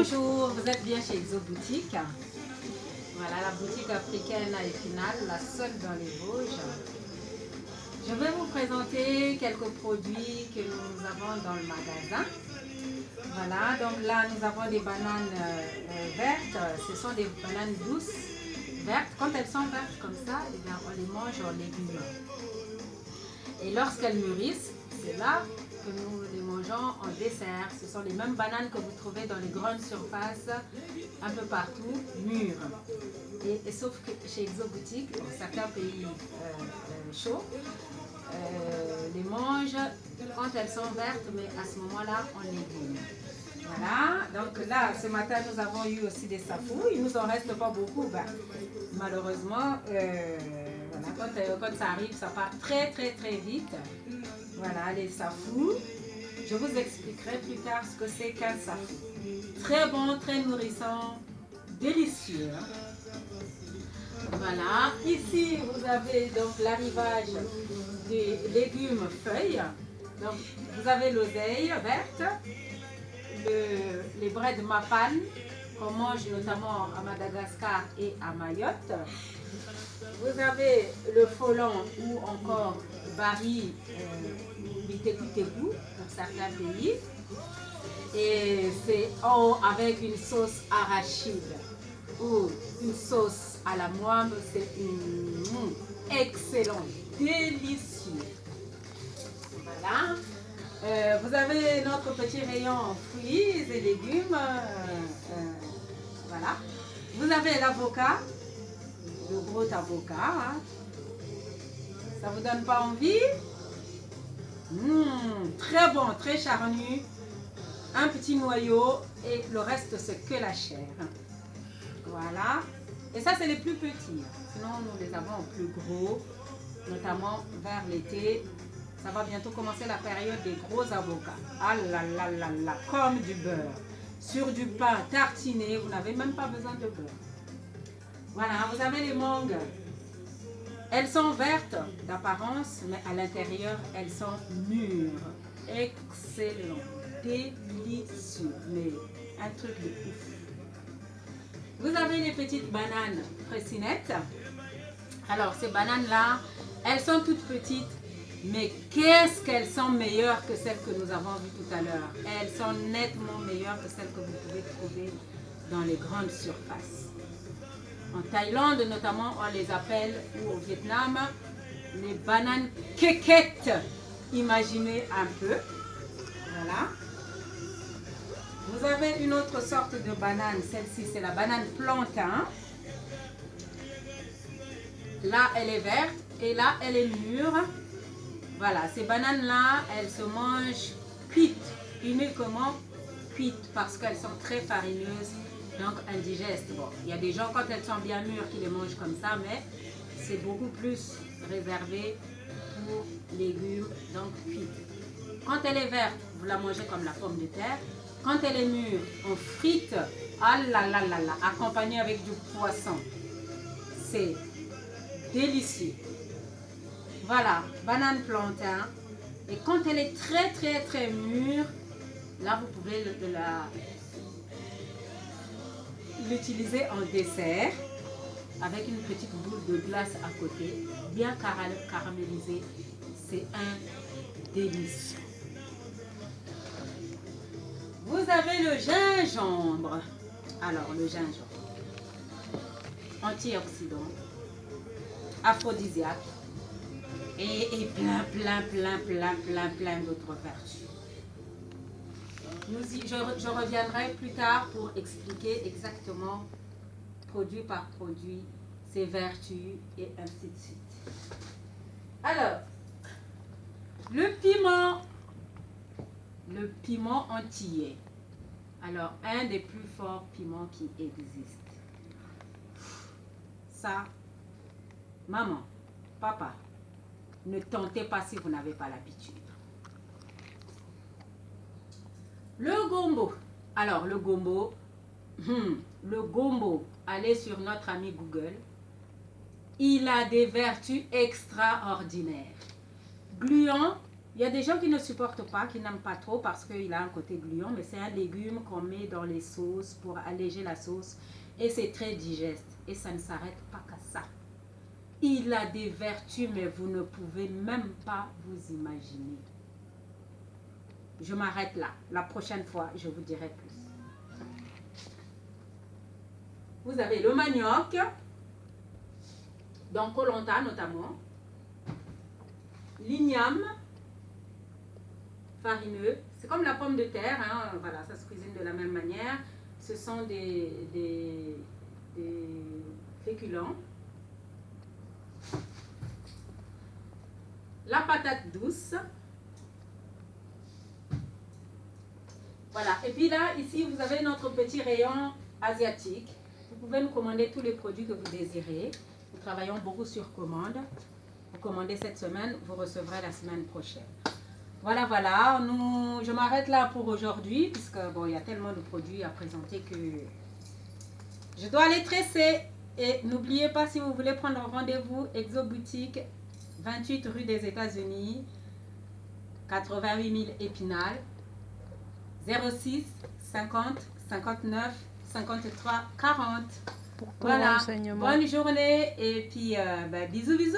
Bonjour, vous êtes bien chez Exo Boutique. Voilà la boutique africaine à Épinal, la seule dans les Vosges. Je vais vous présenter quelques produits que nous avons dans le magasin. Voilà, donc là nous avons des bananes vertes. Ce sont des bananes douces, vertes. Quand elles sont vertes comme ça, eh bien, on les mange en légumes. Et lorsqu'elles mûrissent, c'est là que nous les mangeons en dessert. Ce sont les mêmes bananes que vous trouvez dans les grandes surfaces, un peu partout, mûres. Et sauf que chez Exo Boutique, dans certains pays chauds, les mangent quand elles sont vertes, mais à ce moment-là, en légumes. Voilà, donc là, ce matin, nous avons eu aussi des safous. Il nous en reste pas beaucoup. Ben, malheureusement, voilà, quand ça arrive, ça part très vite. Voilà, les safous. Je vous expliquerai plus tard ce que c'est qu'un safou. Très bon, très nourrissant, délicieux. Voilà, ici vous avez donc l'arrivage des légumes feuilles. Donc vous avez l'oseille verte, les braies de mapane qu'on mange notamment à Madagascar et à Mayotte. Vous avez le folon ou encore bari biteku pour certains pays. Et c'est avec une sauce arachide ou une sauce à la moine, c'est excellent, délicieux. Voilà. Vous avez notre petit rayon fruits et légumes. Voilà. Vous avez l'avocat, le gros avocat. Hein. Ça vous donne pas envie? Très bon, très charnu. Un petit noyau et le reste c'est que la chair. Voilà. Et ça c'est les plus petits. Sinon nous les avons en plus gros, notamment vers l'été. Ça va bientôt commencer la période des gros avocats. Ah là là là là, comme du beurre. Sur du pain tartiné, vous n'avez même pas besoin de beurre. Voilà, vous avez les mangues. Elles sont vertes d'apparence, mais à l'intérieur, elles sont mûres. Excellent, délicieux, mais un truc de ouf. Vous avez les petites bananes fraissinettes. Alors, ces bananes-là, elles sont toutes petites, mais qu'est-ce qu'elles sont meilleures que celles que nous avons vues tout à l'heure. Elles sont nettement meilleures que celles que vous pouvez trouver dans les grandes surfaces. En Thaïlande, notamment, on les appelle, ou au Vietnam, les bananes kékettes. Imaginez un peu. Voilà. Vous avez une autre sorte de banane. Celle-ci, c'est la banane plantain. Là, elle est verte et là, elle est mûre. Voilà, ces bananes-là, elles se mangent cuites, uniquement cuites, parce qu'elles sont très farineuses, donc indigestes. Bon, il y a des gens, quand elles sont bien mûres, qui les mangent comme ça, mais c'est beaucoup plus réservé pour légumes, donc cuites. Quand elle est verte, vous la mangez comme la pomme de terre. Quand elle est mûre, on frite, ah là là là là, accompagnée avec du poisson. C'est délicieux. Voilà, banane plantain. Et quand elle est très mûre, là vous pouvez l'utiliser en dessert avec une petite boule de glace à côté, bien caramélisée. C'est un délice. Vous avez le gingembre. Alors, le gingembre, antioxydant, aphrodisiaque et plein d'autres vertus. Je reviendrai plus tard pour expliquer exactement, produit par produit, ses vertus et ainsi de suite. Alors, le piment antillais. Alors, un des plus forts piments qui existent. Ça, maman, papa, ne tentez pas si vous n'avez pas l'habitude. Le gombo. Alors, le gombo, allez sur notre ami Google. Il a des vertus extraordinaires. Gluant, Il y a des gens qui ne supportent pas, qui n'aiment pas trop parce qu'il a un côté gluant, mais c'est un légume qu'on met dans les sauces pour alléger la sauce. Et c'est très digeste. Et ça ne s'arrête pas qu'à ça. Il a des vertus, mais vous ne pouvez même pas vous imaginer. Je m'arrête là. La prochaine fois, je vous dirai plus. Vous avez le manioc, dans Koh Lanta notamment, l'igname, farineux, c'est comme la pomme de terre, hein, voilà, ça se cuisine de la même manière. Ce sont des féculents. La patate douce. Voilà, et puis là, ici, vous avez notre petit rayon asiatique. Vous pouvez nous commander tous les produits que vous désirez. Nous travaillons beaucoup sur commande. Vous commandez cette semaine, vous recevrez la semaine prochaine. Voilà, voilà. Je m'arrête là pour aujourd'hui, puisque bon, il y a tellement de produits à présenter que je dois aller tresser. Et n'oubliez pas, si vous voulez prendre rendez-vous, Exo Boutique, 28 rue des États-Unis, 88 000 Épinal, 06 50 59 53 40. Voilà. Bonne journée et puis bisous, bisous.